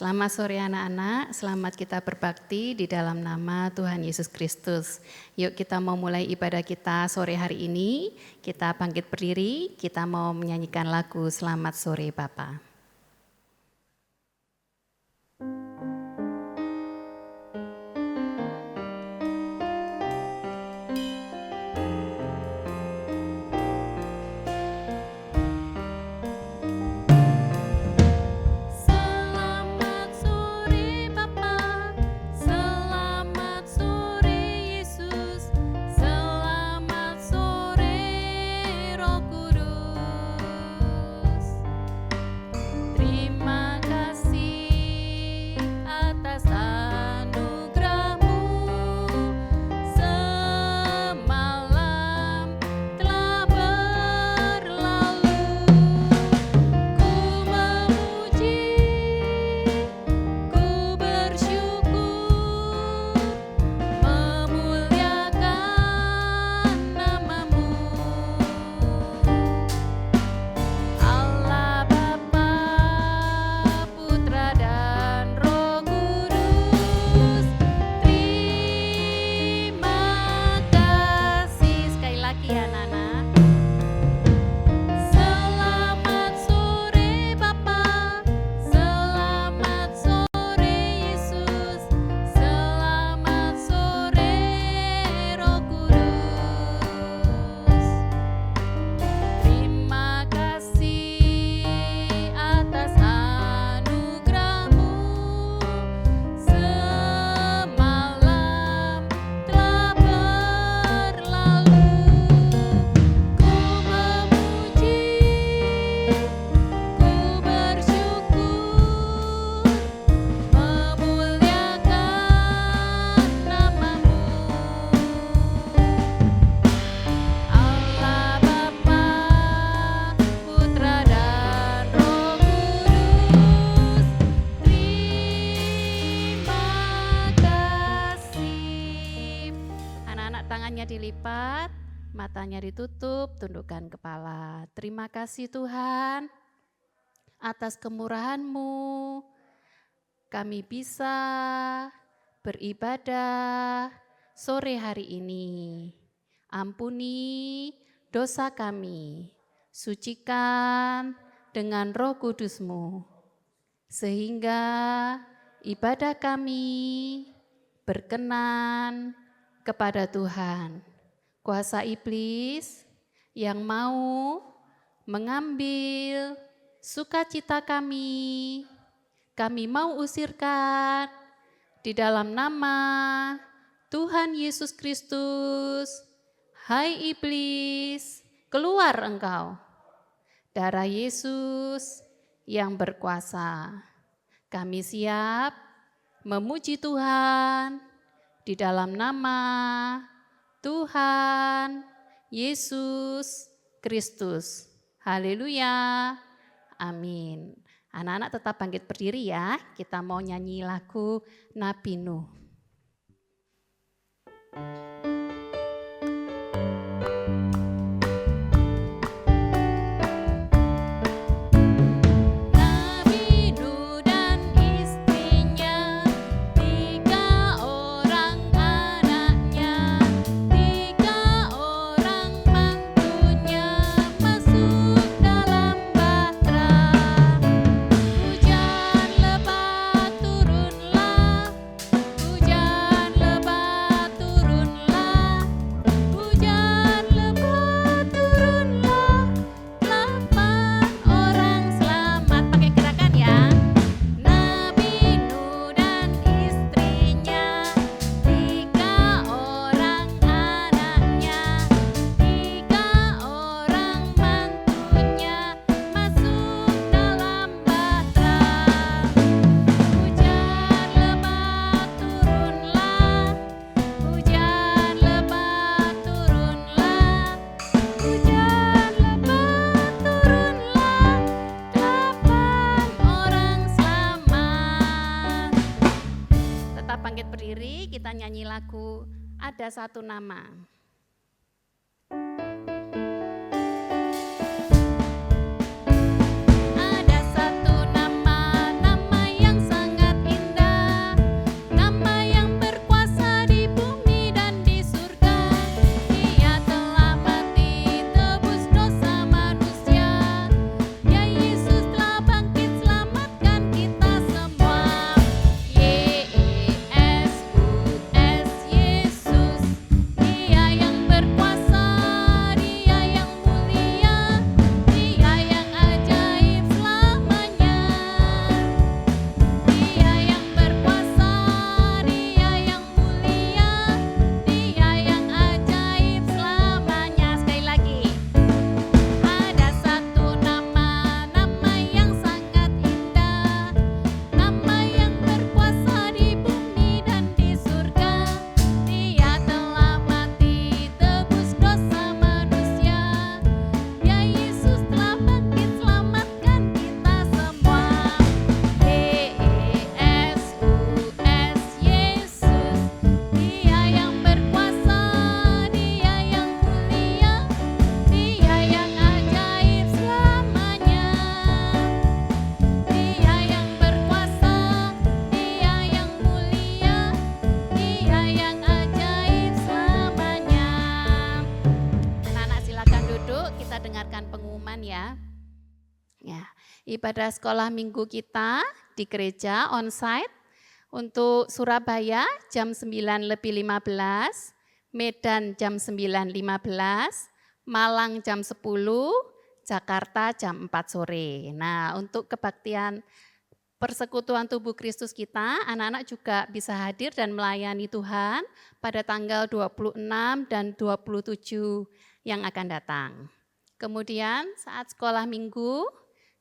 Selamat sore anak-anak, selamat kita berbakti di dalam nama Tuhan Yesus Kristus. Yuk kita mau mulai ibadah kita sore hari ini, kita bangkit berdiri, kita mau menyanyikan lagu Selamat Sore Bapa. Dilipat, matanya ditutup, tundukkan kepala. Terima kasih Tuhan atas kemurahan-Mu. Kami bisa beribadah sore hari ini. Ampuni dosa kami, sucikan dengan Roh Kudus-Mu, sehingga ibadah kami berkenan kepada Tuhan. Kuasa iblis yang mau mengambil sukacita kami mau usirkan di dalam nama Tuhan Yesus Kristus. Hai iblis, keluar engkau. Darah Yesus yang berkuasa. Kami siap memuji Tuhan di dalam nama Tuhan Yesus Kristus. Haleluya. Amin. Anak-anak tetap bangkit berdiri ya. Kita mau nyanyi lagu Nabi Nuh. Nyanyi lagu Ada Satu Nama. Ada satu nama, nama yang sangat ibadah sekolah minggu kita di gereja onsite. Untuk Surabaya jam 9:15, Medan jam 9:15, Malang jam 10, Jakarta jam 4 sore. Nah, untuk kebaktian persekutuan tubuh Kristus kita, anak-anak juga bisa hadir dan melayani Tuhan pada tanggal 26 dan 27 yang akan datang. Kemudian saat sekolah minggu,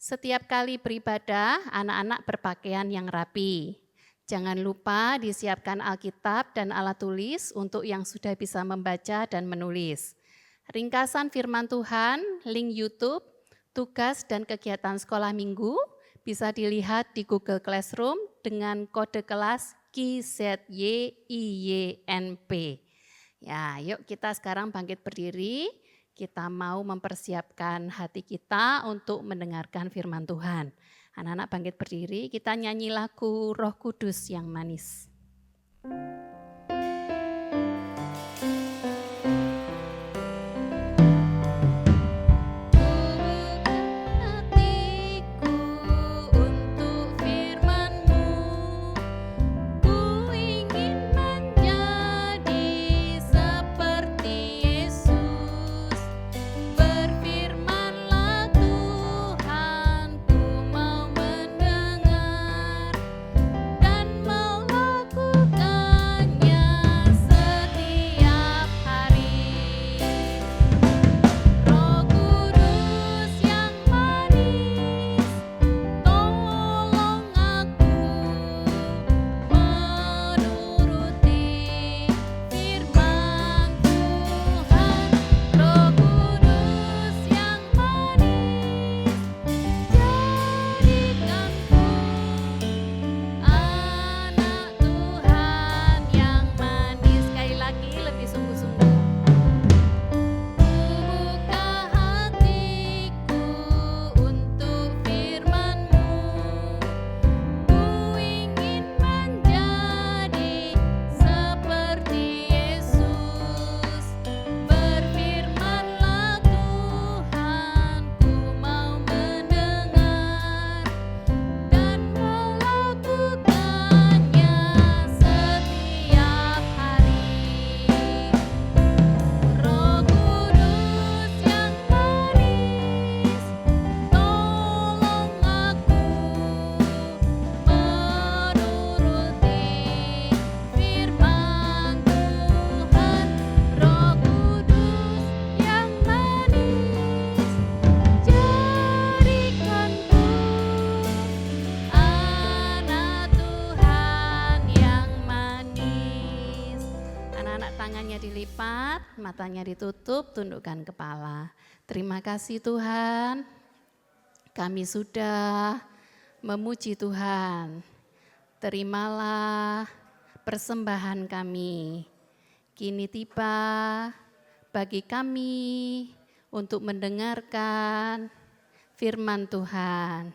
setiap kali beribadah, anak-anak berpakaian yang rapi. Jangan lupa disiapkan Alkitab dan alat tulis untuk yang sudah bisa membaca dan menulis. Ringkasan firman Tuhan, link YouTube, tugas dan kegiatan sekolah minggu bisa dilihat di Google Classroom dengan kode kelas KZYIYNP. Ya, yuk kita sekarang bangkit berdiri. Kita mau mempersiapkan hati kita untuk mendengarkan firman Tuhan. Anak-anak bangkit berdiri, kita nyanyi lagu Roh Kudus yang manis. Matanya ditutup, tundukkan kepala. Terima kasih Tuhan, kami sudah memuji Tuhan. Terimalah persembahan kami. Kini tiba bagi kami untuk mendengarkan firman Tuhan.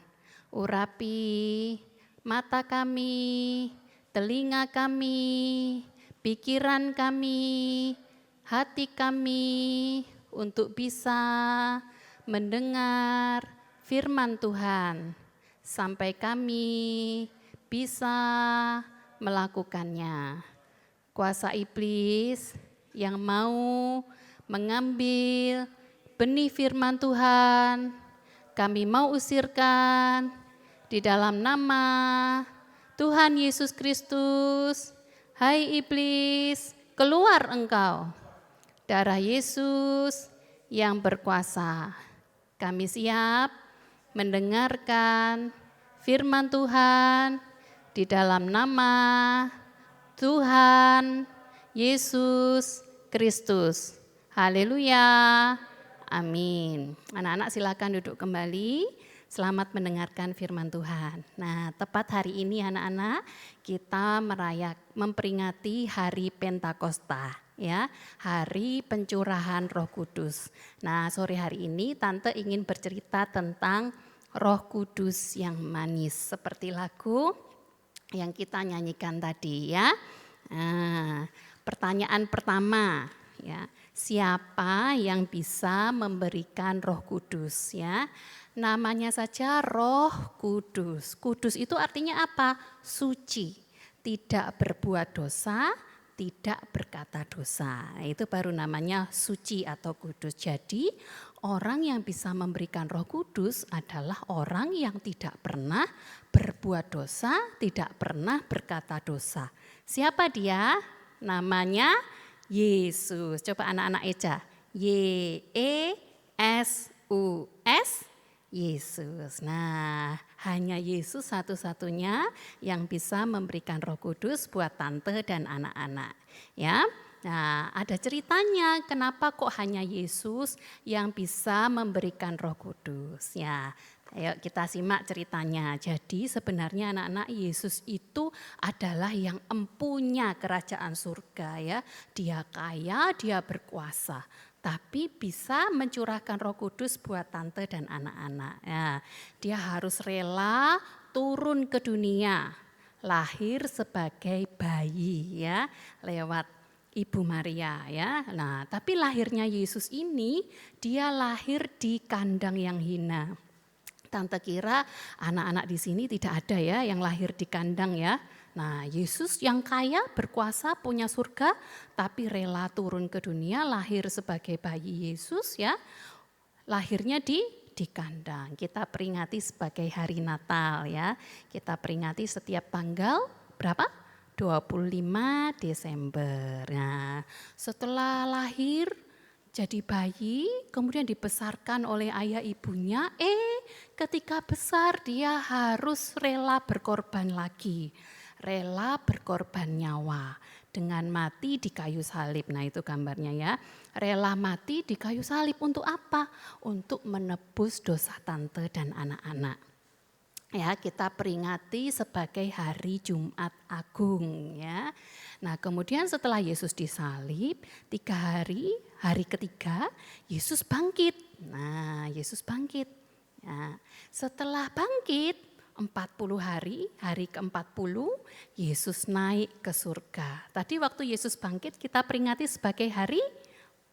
Urapi mata kami, telinga kami, pikiran kami, hati kami untuk bisa mendengar firman Tuhan sampai kami bisa melakukannya. Kuasa iblis yang mau mengambil benih firman Tuhan, kami mau usirkan di dalam nama Tuhan Yesus Kristus. Hai iblis, keluar engkau. Darah Yesus yang berkuasa. Kami siap mendengarkan firman Tuhan di dalam nama Tuhan Yesus Kristus. Haleluya. Amin. Anak-anak silakan duduk kembali. Selamat mendengarkan firman Tuhan. Nah, tepat hari ini anak-anak kita memperingati hari Pentakosta, ya, hari pencurahan Roh Kudus. Nah, sore hari ini Tante ingin bercerita tentang Roh Kudus yang manis, seperti lagu yang kita nyanyikan tadi, ya. Nah, pertanyaan pertama, ya, Siapa yang bisa memberikan Roh Kudus ya? Namanya saja Roh Kudus. Kudus itu artinya apa? Suci, tidak berbuat dosa, tidak berkata dosa. Itu baru namanya suci atau kudus. Jadi orang yang bisa memberikan Roh Kudus adalah orang yang tidak pernah berbuat dosa, tidak pernah berkata dosa. Siapa dia? Namanya Yesus. Coba anak-anak eja. Y-E-S-U-S. Yesus. Nah, hanya Yesus satu-satunya yang bisa memberikan Roh Kudus buat tante dan anak-anak. Ya. Nah, ada ceritanya kenapa kok hanya Yesus yang bisa memberikan Roh Kudus. Ya. Ayo kita simak ceritanya. Jadi sebenarnya anak-anak, Yesus itu adalah yang empunya kerajaan surga ya. Dia kaya, dia berkuasa. Tapi bisa mencurahkan Roh Kudus buat tante dan anak-anak. Ya, dia harus rela turun ke dunia, lahir sebagai bayi ya, lewat Ibu Maria ya. Nah, tapi lahirnya Yesus ini dia lahir di kandang yang hina. Tante kira anak-anak di sini tidak ada ya yang lahir di kandang ya. Nah, Yesus yang kaya, berkuasa, punya surga, tapi rela turun ke dunia, lahir sebagai bayi Yesus ya. Lahirnya di kandang. Kita peringati sebagai hari Natal ya. Kita peringati setiap tanggal berapa? 25 Desember. Nah, setelah lahir jadi bayi, kemudian dibesarkan oleh ayah ibunya, ketika besar dia harus rela berkorban lagi. Rela berkorban nyawa dengan mati di kayu salib. Nah itu gambarnya ya. Rela mati di kayu salib untuk apa? Untuk menebus dosa tante dan anak-anak. Ya, kita peringati sebagai hari Jumat Agung ya. Nah kemudian setelah Yesus disalib 3 hari, hari ketiga Yesus bangkit. Nah Yesus bangkit. Ya, setelah bangkit 40 hari, hari ke-40 Yesus naik ke surga. Tadi waktu Yesus bangkit kita peringati sebagai hari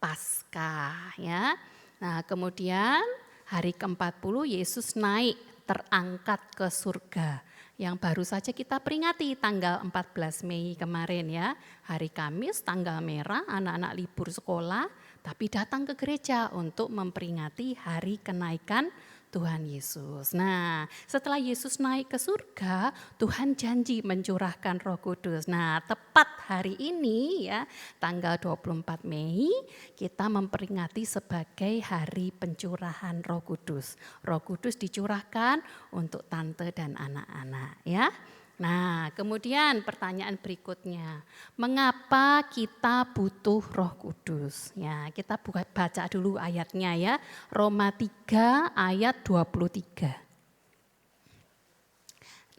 Paskah ya. Nah kemudian hari ke-40 Yesus naik, terangkat ke surga. Yang baru saja kita peringati tanggal 14 Mei kemarin ya. Hari Kamis tanggal merah, anak-anak libur sekolah, tapi datang ke gereja untuk memperingati hari kenaikan Tuhan Yesus. Nah, setelah Yesus naik ke surga, Tuhan janji mencurahkan Roh Kudus. Nah, tepat hari ini ya, tanggal 24 Mei, kita memperingati sebagai hari pencurahan Roh Kudus. Roh Kudus dicurahkan untuk tante dan anak-anak ya. Nah, kemudian pertanyaan berikutnya, mengapa kita butuh Roh Kudus? Ya, kita baca dulu ayatnya ya, Roma 3 ayat 23.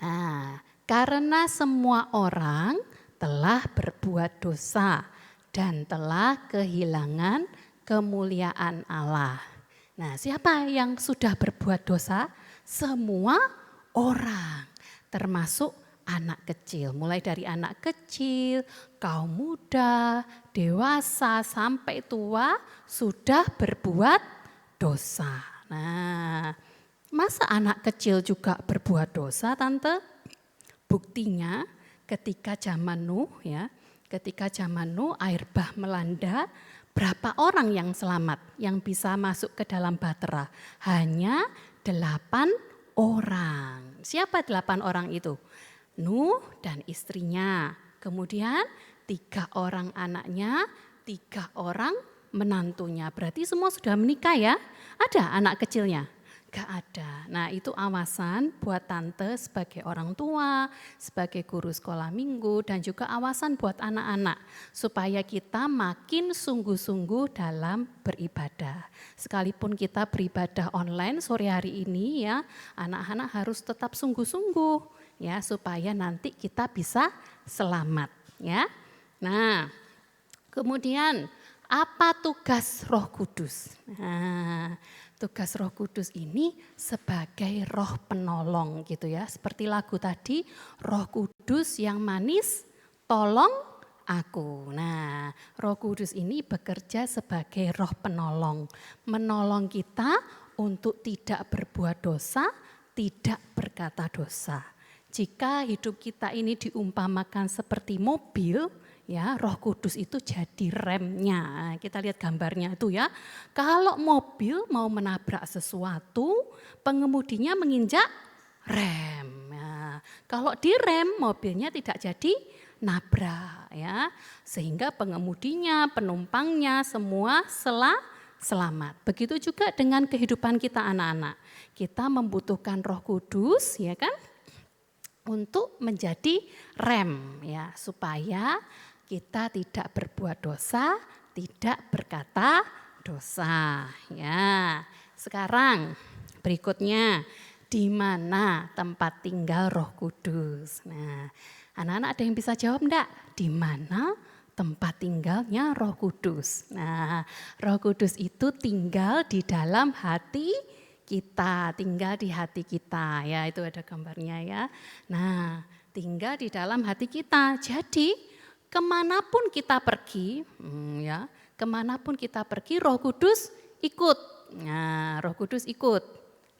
Nah, karena semua orang telah berbuat dosa dan telah kehilangan kemuliaan Allah. Nah, siapa yang sudah berbuat dosa? Semua orang, termasuk anak kecil, mulai dari anak kecil, kaum muda, dewasa sampai tua sudah berbuat dosa. Nah, masa anak kecil juga berbuat dosa, tante? Buktinya ketika zaman Nuh ya, ketika zaman Nuh air bah melanda, berapa orang yang selamat, yang bisa masuk ke dalam bahtera? Hanya 8 orang. Siapa 8 orang itu? Nuh dan istrinya, kemudian 3 orang anaknya, 3 orang menantunya. Berarti semua sudah menikah ya? Ada anak kecilnya? Gak ada. Nah itu awasan buat tante sebagai orang tua, sebagai guru sekolah minggu, dan juga awasan buat anak-anak. Supaya kita makin sungguh-sungguh dalam beribadah. Sekalipun kita beribadah online sore hari ini ya, anak-anak harus tetap sungguh-sungguh. Ya, supaya nanti kita bisa selamat ya. Nah, kemudian apa tugas Roh Kudus? Nah, tugas Roh Kudus ini sebagai roh penolong gitu ya. Seperti lagu tadi, Roh Kudus yang manis tolong aku. Nah, Roh Kudus ini bekerja sebagai roh penolong. Menolong kita untuk tidak berbuat dosa, tidak berkata dosa. Jika hidup kita ini diumpamakan seperti mobil, ya, Roh Kudus itu jadi remnya. Kita lihat gambarnya itu ya. Kalau mobil mau menabrak sesuatu, pengemudinya menginjak rem. Nah, kalau direm mobilnya tidak jadi nabrak ya. Sehingga pengemudinya, penumpangnya semua selamat. Begitu juga dengan kehidupan kita anak-anak. Kita membutuhkan Roh Kudus ya kan? Untuk menjadi rem ya, supaya kita tidak berbuat dosa, tidak berkata dosa ya. Sekarang berikutnya, di mana tempat tinggal Roh Kudus? Nah, anak-anak ada yang bisa jawab enggak? Di mana tempat tinggalnya Roh Kudus? Nah, Roh Kudus itu tinggal di dalam hati kita, tinggal di hati kita ya, itu ada gambarnya ya. Nah, tinggal di dalam hati kita. Jadi kemanapun kita pergi, ya, kemanapun kita pergi, Roh Kudus ikut. Nah, Roh Kudus ikut.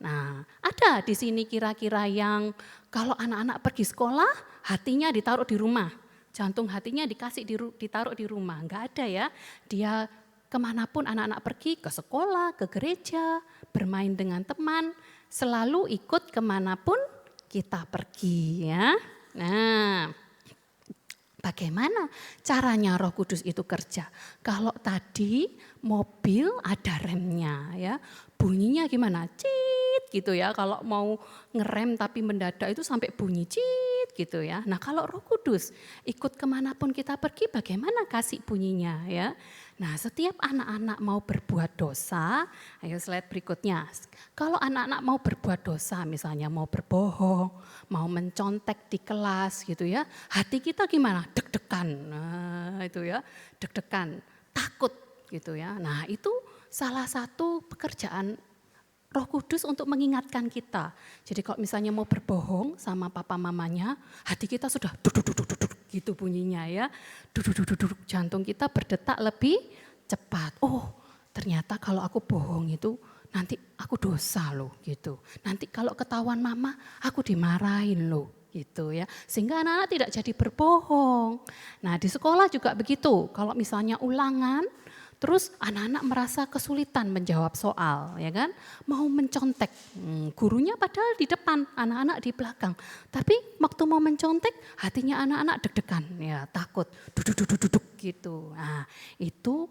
Nah, ada di sini kira-kira yang kalau anak-anak pergi sekolah, hatinya ditaruh di rumah, jantung hatinya ditaruh di rumah, enggak ada ya. Dia kemanapun anak-anak pergi, ke sekolah, ke gereja, bermain dengan teman, selalu ikut kemanapun kita pergi ya. Nah, bagaimana caranya Roh Kudus itu kerja? Kalau tadi mobil ada remnya ya, bunyinya gimana? Cit gitu ya, kalau mau ngerem tapi mendadak itu sampai bunyi cit gitu ya. Nah kalau Roh Kudus ikut kemanapun kita pergi, bagaimana kasih bunyinya ya? Nah setiap anak-anak mau berbuat dosa, ayo slide berikutnya. Kalau anak-anak mau berbuat dosa, misalnya mau berbohong, mau mencontek di kelas gitu ya, hati kita gimana? Deg-degan, nah itu ya, deg-degan, takut gitu ya. Nah itu salah satu pekerjaan Roh Kudus untuk mengingatkan kita. Jadi kalau misalnya mau berbohong sama papa mamanya, hati kita sudah duduk gitu bunyinya ya. Duduk, jantung kita berdetak lebih cepat. Oh, ternyata kalau aku bohong itu nanti aku dosa loh gitu. Nanti kalau ketahuan mama, aku dimarahin loh gitu ya. Sehingga anak-anak tidak jadi berbohong. Nah, di sekolah juga begitu. Kalau misalnya ulangan, terus anak-anak merasa kesulitan menjawab soal, ya kan? Mau mencontek, gurunya padahal di depan, anak-anak di belakang. Tapi waktu mau mencontek, hatinya anak-anak deg-degan, ya takut, duduk gitu. Nah, itu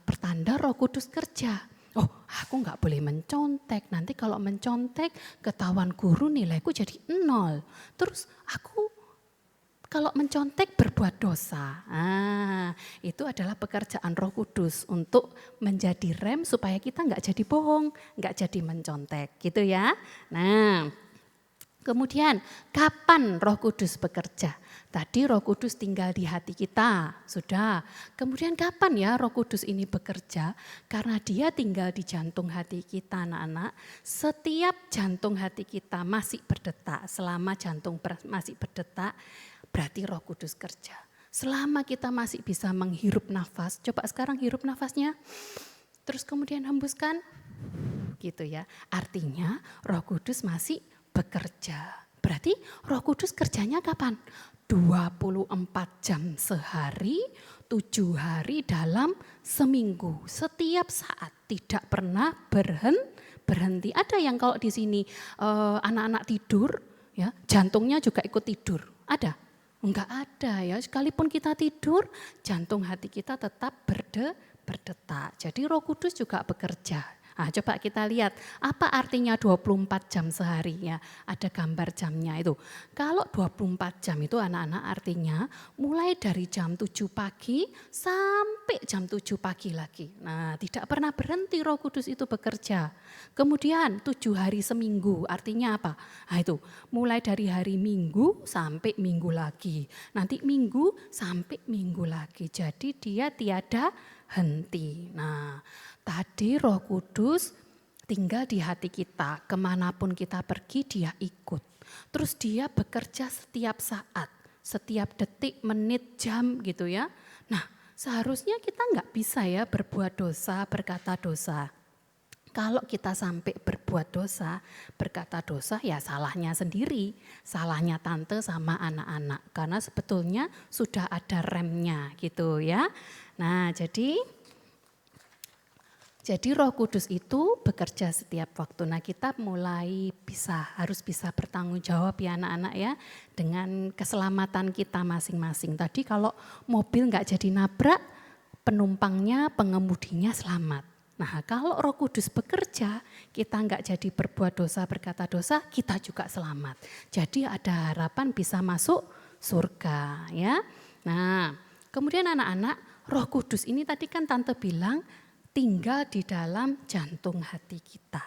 pertanda Roh Kudus kerja. Oh, aku nggak boleh mencontek. Nanti kalau mencontek, ketahuan guru nilaiku jadi 0. Terus aku kalau mencontek berbuat dosa, itu adalah pekerjaan Roh Kudus untuk menjadi rem supaya kita nggak jadi bohong, nggak jadi mencontek, gitu ya. Nah, kemudian kapan Roh Kudus bekerja? Tadi Roh Kudus tinggal di hati kita, sudah. Kemudian kapan ya Roh Kudus ini bekerja? Karena dia tinggal di jantung hati kita anak-anak. Setiap jantung hati kita masih berdetak, selama jantung masih berdetak, berarti Roh Kudus kerja. Selama kita masih bisa menghirup nafas, coba sekarang hirup nafasnya, terus kemudian hembuskan, gitu ya. Artinya Roh Kudus masih bekerja. Berarti Roh Kudus kerjanya kapan? 24 jam sehari, 7 hari dalam seminggu. Setiap saat, tidak pernah berhenti. Ada yang kalau di sini anak-anak tidur, ya jantungnya juga ikut tidur. Ada? Enggak ada ya, sekalipun kita tidur, jantung hati kita tetap berdetak. Jadi Roh Kudus juga bekerja. Nah, coba kita lihat apa artinya 24 jam sehari ya. Ada gambar jamnya itu. Kalau 24 jam itu anak-anak artinya mulai dari jam 7 pagi sampai jam 7 pagi lagi. Nah, tidak pernah berhenti Roh Kudus itu bekerja. Kemudian 7 hari seminggu artinya apa? Nah, itu mulai dari hari Minggu sampai Minggu lagi. Nanti Minggu sampai Minggu lagi. Jadi dia tiada henti. Nah, tadi Roh Kudus tinggal di hati kita, kemanapun kita pergi dia ikut. Terus dia bekerja setiap saat. setiap detik, menit, jam gitu ya. Nah, seharusnya kita nggak bisa ya berbuat dosa, berkata dosa. Kalau kita sampai berbuat dosa, berkata dosa, ya salahnya sendiri, salahnya tante sama anak-anak. Karena sebetulnya sudah ada remnya gitu ya. Nah, jadi Roh Kudus itu bekerja setiap waktu. Nah, kita mulai harus bisa bertanggung jawab ya anak-anak ya, dengan keselamatan kita masing-masing. Tadi kalau mobil nggak jadi nabrak, penumpangnya, pengemudinya selamat. Nah, kalau Roh Kudus bekerja, kita nggak jadi berbuat dosa, berkata dosa, kita juga selamat. Jadi ada harapan bisa masuk surga ya. Nah, kemudian anak-anak, Roh Kudus ini tadi kan tante bilang tinggal di dalam jantung hati kita.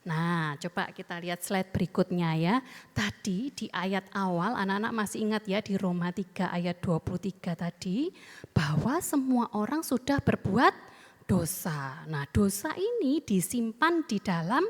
Nah, coba kita lihat slide berikutnya ya. Tadi di ayat awal, anak-anak masih ingat ya di Roma 3 ayat 23 tadi, bahwa semua orang sudah berbuat dosa. Nah, dosa ini disimpan di dalam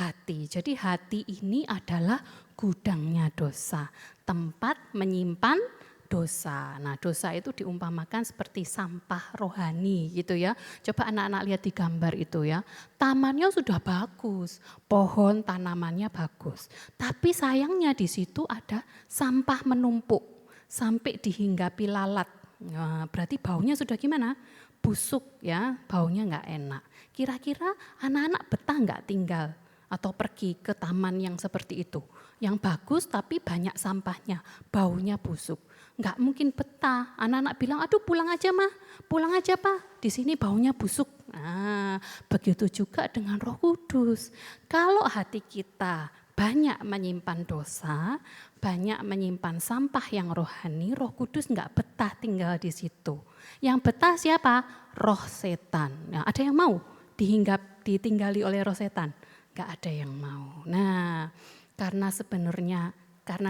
hati. Jadi hati ini adalah gudangnya dosa, tempat menyimpan dosa. Nah, dosa itu diumpamakan seperti sampah rohani gitu ya. Coba anak-anak lihat di gambar itu ya. Tamannya sudah bagus, pohon tanamannya bagus. Tapi sayangnya di situ ada sampah menumpuk sampai dihinggapi lalat. Nah, berarti baunya sudah gimana? Busuk ya, baunya enggak enak. Kira-kira anak-anak betah enggak tinggal atau pergi ke taman yang seperti itu? Yang bagus tapi banyak sampahnya, baunya busuk. Enggak mungkin betah. Anak-anak bilang, aduh pulang aja mah, pulang aja pak, di sini baunya busuk. Nah, begitu juga dengan Roh Kudus. Kalau hati kita banyak menyimpan dosa, banyak menyimpan sampah yang rohani, Roh Kudus enggak betah tinggal di situ. Yang betah siapa? Roh setan. Nah, ada yang mau ditinggali oleh roh setan? Enggak ada yang mau. Nah, karena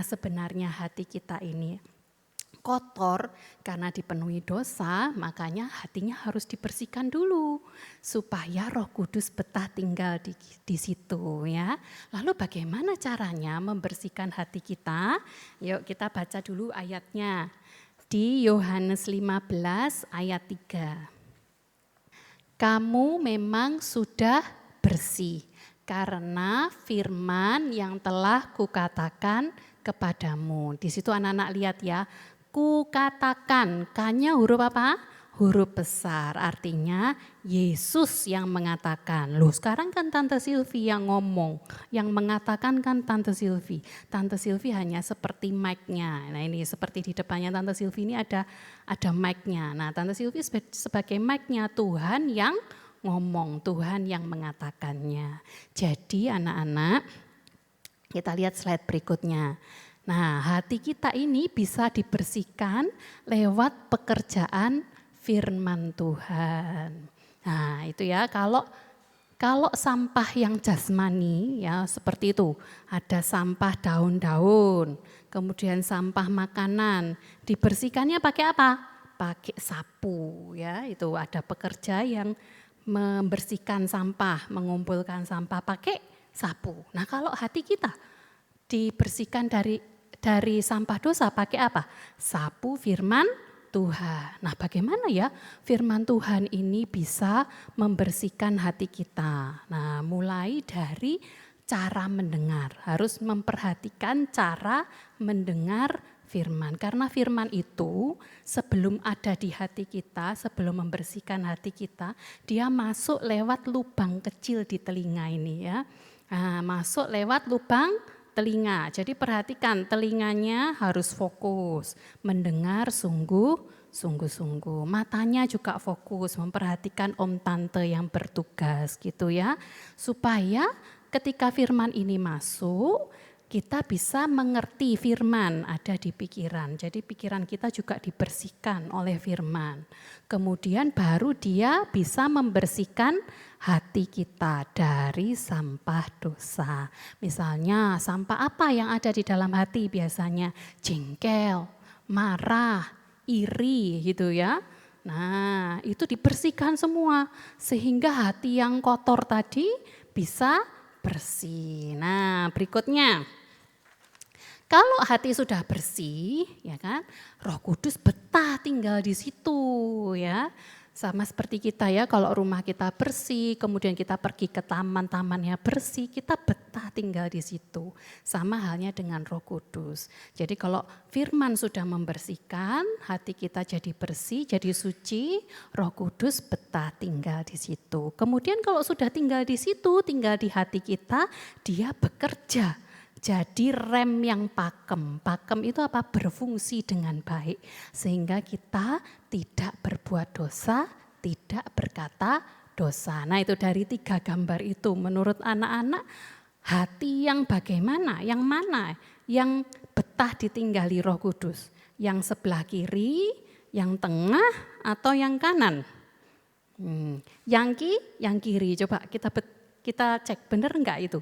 sebenarnya hati kita ini kotor karena dipenuhi dosa, makanya hatinya harus dibersihkan dulu supaya Roh Kudus betah tinggal di situ ya. Lalu bagaimana caranya membersihkan hati kita? Yuk kita baca dulu ayatnya. Di Yohanes 15 ayat 3. Kamu memang sudah bersih karena firman yang telah kukatakan kepadamu. Di situ anak-anak lihat ya. Kukatakan, K-nya huruf apa? Huruf besar, artinya Yesus yang mengatakan. Loh sekarang kan Tante Silvi yang ngomong, yang mengatakan kan Tante Silvi. Tante Silvi hanya seperti mic-nya. Nah ini seperti di depannya Tante Silvi ini ada mic-nya. Nah Tante Silvi sebagai mic-nya, Tuhan yang ngomong, Tuhan yang mengatakannya. Jadi anak-anak, kita lihat slide berikutnya. Nah, hati kita ini bisa dibersihkan lewat pekerjaan firman Tuhan. Nah, itu ya kalau sampah yang jasmani ya seperti itu, ada sampah daun-daun, kemudian sampah makanan, dibersihkannya pakai apa? Pakai sapu ya, itu ada pekerja yang membersihkan sampah, mengumpulkan sampah pakai sapu. Nah, kalau hati kita dibersihkan dari sampah dosa pakai apa? Sapu firman Tuhan. Nah bagaimana ya firman Tuhan ini bisa membersihkan hati kita? Nah mulai dari cara mendengar. Harus memperhatikan cara mendengar firman. Karena firman itu sebelum ada di hati kita, sebelum membersihkan hati kita, dia masuk lewat lubang kecil di telinga ini ya. Nah, masuk lewat lubang telinga. Jadi perhatikan telinganya harus fokus, mendengar sungguh-sungguh. Matanya juga fokus, memperhatikan om tante yang bertugas gitu ya. Supaya ketika firman ini masuk, kita bisa mengerti firman ada di pikiran. Jadi pikiran kita juga dibersihkan oleh firman. Kemudian baru dia bisa membersihkan hati kita dari sampah dosa. Misalnya sampah apa yang ada di dalam hati biasanya? Jengkel, marah, iri gitu ya. Nah itu dibersihkan semua sehingga hati yang kotor tadi bisa bersih. Nah berikutnya, Kalau hati sudah bersih, ya kan, Roh Kudus betah tinggal di situ, ya. Sama seperti kita ya, kalau rumah kita bersih, kemudian kita pergi ke taman-tamannya bersih, kita betah tinggal di situ. Sama halnya dengan Roh Kudus. Jadi kalau firman sudah membersihkan, hati kita jadi bersih, jadi suci, Roh Kudus betah tinggal di situ. Kemudian kalau sudah tinggal di situ, tinggal di hati kita, dia bekerja. Jadi rem yang pakem. Pakem itu apa? Berfungsi dengan baik. Sehingga kita tidak berbuat dosa, tidak berkata dosa. Nah itu dari 3 gambar itu. Menurut anak-anak, hati yang bagaimana? Yang mana? Yang betah ditinggali Roh Kudus? Yang sebelah kiri, yang tengah, atau yang kanan? Yang kiri. Coba kita cek, benar enggak itu?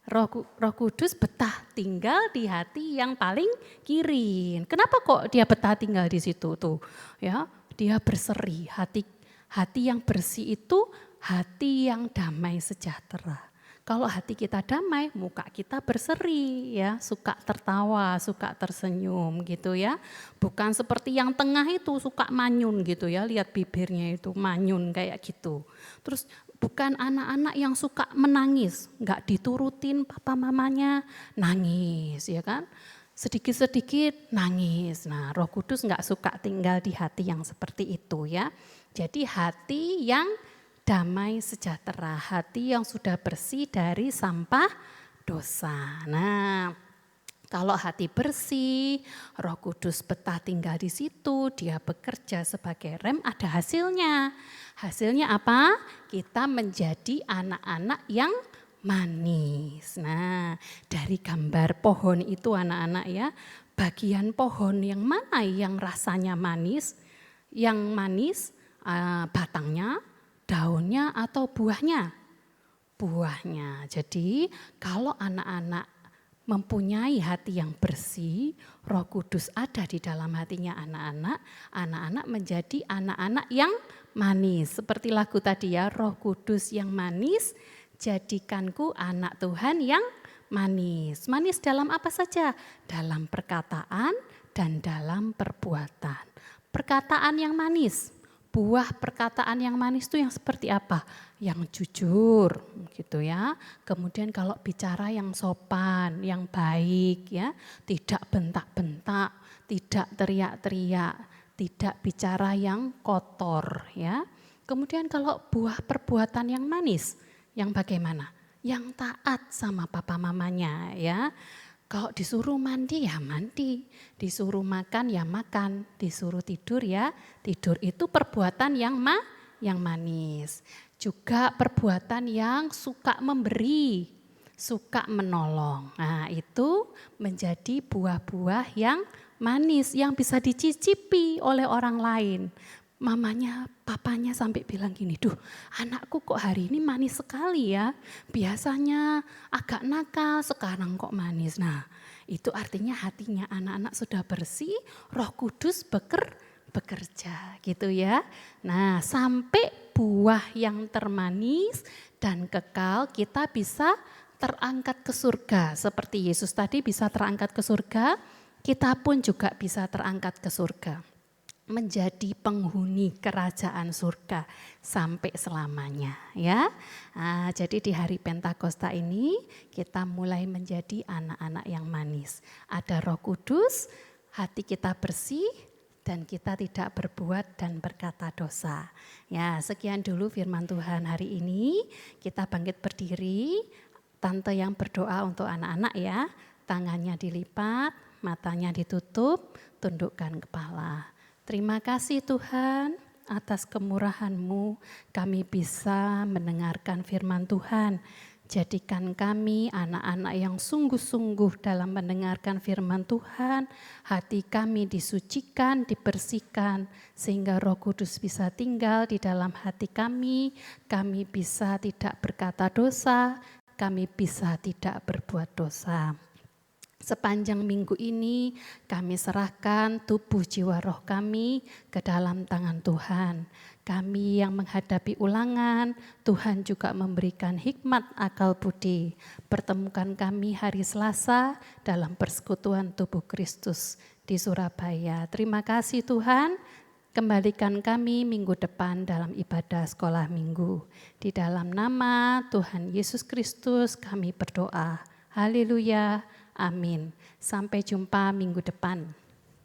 Roh Kudus betah tinggal di hati yang paling kiri. Kenapa kok dia betah tinggal di situ tuh? Ya, dia berseri. Hati yang bersih itu hati yang damai sejahtera. Kalau hati kita damai, muka kita berseri ya, suka tertawa, suka tersenyum gitu ya. Bukan seperti yang tengah itu suka manyun gitu ya, lihat bibirnya itu manyun kayak gitu. Terus bukan anak-anak yang suka menangis, enggak diturutin papa mamanya, nangis ya kan. Sedikit-sedikit nangis. Nah, Roh Kudus enggak suka tinggal di hati yang seperti itu ya. Jadi hati yang damai sejahtera, hati yang sudah bersih dari sampah dosa. Nah, kalau hati bersih, Roh Kudus betah tinggal di situ, dia bekerja sebagai rem, ada hasilnya. Hasilnya apa? Kita menjadi anak-anak yang manis. Nah, dari gambar pohon itu anak-anak ya, bagian pohon yang mana yang rasanya manis? Yang manis batangnya, daunnya atau buahnya? Buahnya. Jadi kalau anak-anak mempunyai hati yang bersih, Roh Kudus ada di dalam hatinya anak-anak menjadi anak-anak yang manis. Seperti lagu tadi ya, Roh Kudus yang manis, jadikanku anak Tuhan yang manis. Manis dalam apa saja? Dalam perkataan dan dalam perbuatan. Perkataan yang manis. Buah perkataan yang manis itu yang seperti apa? Yang jujur gitu ya. Kemudian kalau bicara yang sopan, yang baik ya, tidak bentak-bentak, tidak teriak-teriak, tidak bicara yang kotor ya. Kemudian kalau buah perbuatan yang manis, yang bagaimana? Yang taat sama papa mamanya ya. Kalau disuruh mandi ya mandi, disuruh makan ya makan, disuruh tidur ya tidur. Itu perbuatan yang manis. Juga perbuatan yang suka memberi, suka menolong. Nah itu menjadi buah-buah yang manis yang bisa dicicipi oleh orang lain. Mamanya, papanya sampai bilang gini, duh anakku kok hari ini manis sekali ya. Biasanya agak nakal, sekarang kok manis. Nah itu artinya hatinya anak-anak sudah bersih, Roh Kudus bekerja gitu ya. Nah sampai buah yang termanis dan kekal kita bisa terangkat ke surga. Seperti Yesus tadi bisa terangkat ke surga, kita pun juga bisa terangkat ke surga. Menjadi penghuni kerajaan surga sampai selamanya ya. Nah, jadi di hari Pentakosta ini kita mulai menjadi anak-anak yang manis. Ada Roh Kudus, hati kita bersih dan kita tidak berbuat dan berkata dosa. Ya, sekian dulu firman Tuhan hari ini. Kita bangkit berdiri. Tante yang berdoa untuk anak-anak ya. Tangannya dilipat, matanya ditutup, tundukkan kepala. Terima kasih Tuhan atas kemurahan-Mu kami bisa mendengarkan firman Tuhan. Jadikan kami anak-anak yang sungguh-sungguh dalam mendengarkan firman Tuhan. Hati kami disucikan, dibersihkan sehingga Roh Kudus bisa tinggal di dalam hati kami. Kami bisa tidak berkata dosa, kami bisa tidak berbuat dosa. Sepanjang minggu ini kami serahkan tubuh jiwa roh kami ke dalam tangan Tuhan. Kami yang menghadapi ulangan, Tuhan juga memberikan hikmat akal budi. Pertemukan kami hari Selasa dalam persekutuan tubuh Kristus di Surabaya. Terima kasih Tuhan, kembalikan kami minggu depan dalam ibadah sekolah minggu. Di dalam nama Tuhan Yesus Kristus kami berdoa. Haleluya. Amin. Sampai jumpa minggu depan.